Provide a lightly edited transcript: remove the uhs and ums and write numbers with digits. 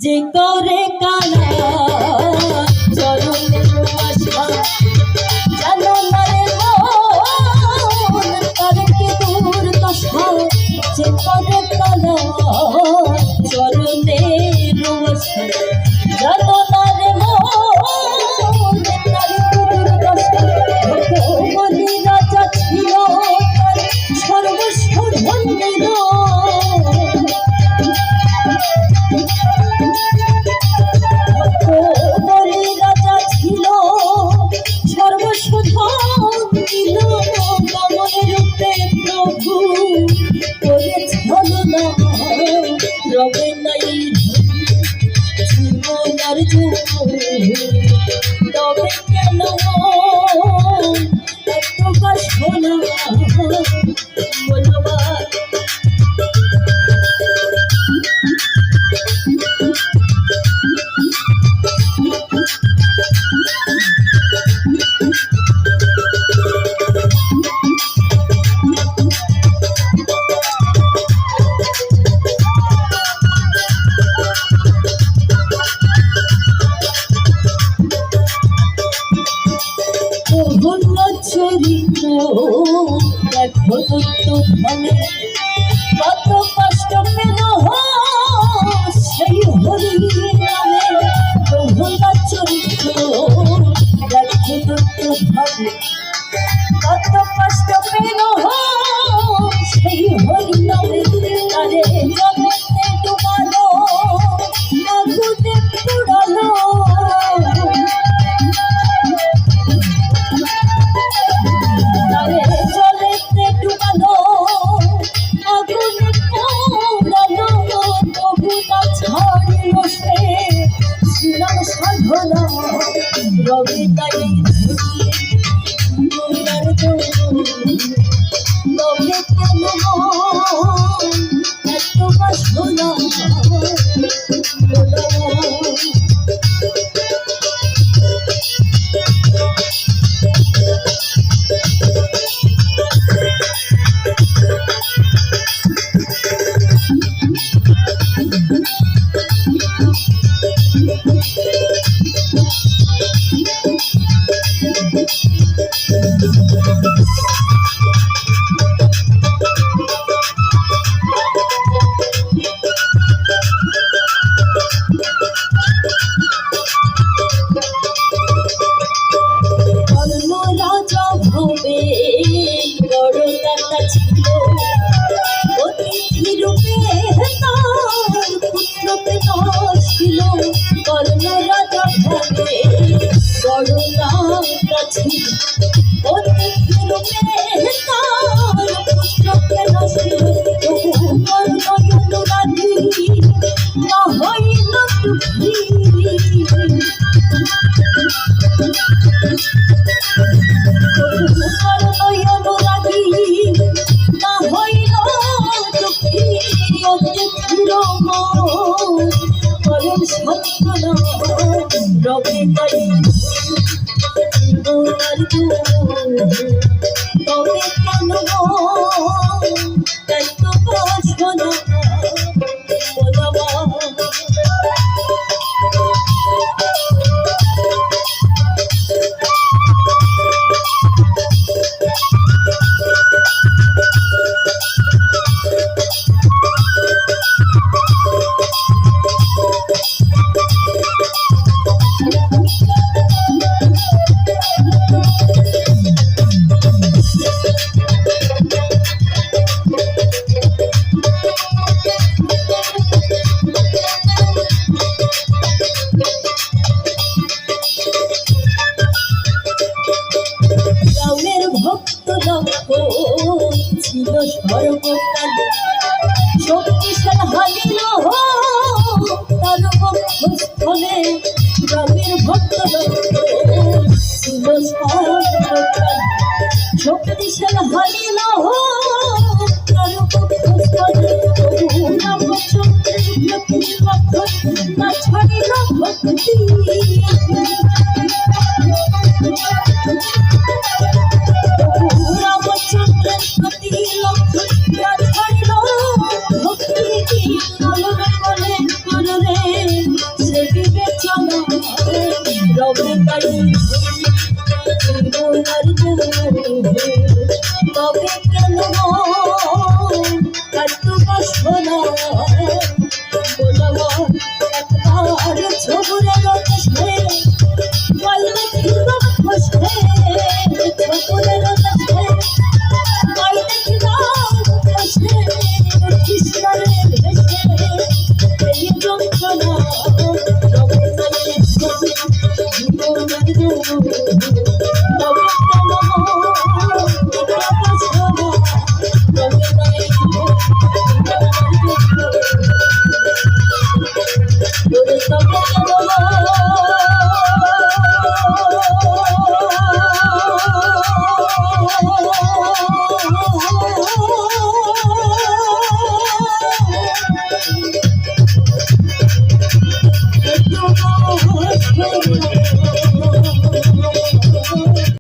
যে করে কালা চরণের আশা জানো না রে মন তার কি দূর দশা যে করে কালা চরণের আশা জানো না রে মন তার কি দূর দশা বলি রাজা ছিল তার সর্বস্ব ধন্য রবে নাই জীবনার তবে কেন এত বাসনা বলবার চরিত্র দেখো তত্ত্ব ধনে কত কষ্ট পেল সেই হরি নামে প্রভুলা চরিত্র দেখো তত্ত্ব ধনে কত কষ্ট পেল সেই হরি নামে তারে জগতে ডুবালো আগুনে পুড়ালো রবি তাই তবে কেন এত বাসনা রাজা ভবে বড় দাতা ছিল অতিথি রূপে তার পুত্রকে ছিল কর্ণ রাজা ভবে বড় দাতা ছিল অতিথি রূপে তার পুত্রকে ছিল কর্ণ অনুরাগী না হইল দুঃখী রবে তাই তবে কেন এত বাসনা বলবা ছিল সর্বকাল শক্তিশাল হারিল তার বক্ষস্থলে রামের ভক্ত ছিল সর্বকাল শক্তিশাল হারিল তার বক্ষস্থলে রামচন্দ্রের না ছাড়িল ভক্তি তবে তাই জীবনার তবে কেন এত বাসনা বলবো একবার ছবুরের দেশে বলবে ফিরব খসে ছবুরের দেশে বলবে ফিরব খসে কৃষ্ণের ভেসে এই যন্ত্রণা তবে তাই জীবনার তবে কেন Thank you.